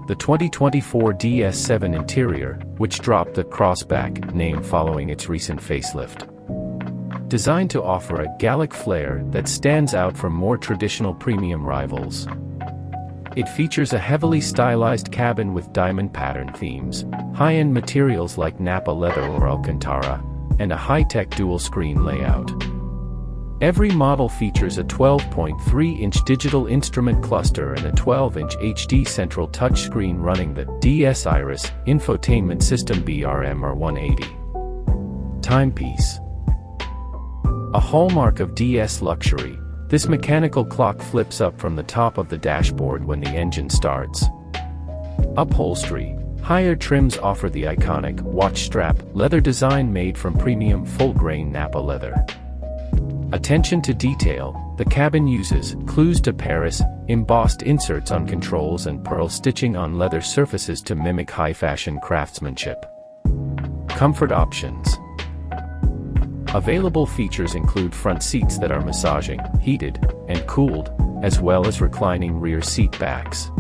the 2024 DS7 interior, which dropped the Crossback name following its recent facelift. Designed to offer a Gallic flair that stands out from more traditional premium rivals. It features a heavily stylized cabin with diamond pattern themes, high-end materials like Nappa leather or Alcantara, and a high-tech dual-screen layout. Every model features a 12.3-inch digital instrument cluster and a 12-inch HD central touchscreen running the DS Iris infotainment system BRM-R180. Timepiece. A hallmark of DS luxury, this mechanical clock flips up from the top of the dashboard when the engine starts. Upholstery. Higher trims offer the iconic watch strap leather design made from premium full-grain Nappa leather. Attention to detail. The cabin uses Clous de Paris, embossed inserts on controls and pearl stitching on leather surfaces to mimic high-fashion craftsmanship. Comfort options. Available features include front seats that are massaging, heated, and cooled, as well as reclining rear seat backs.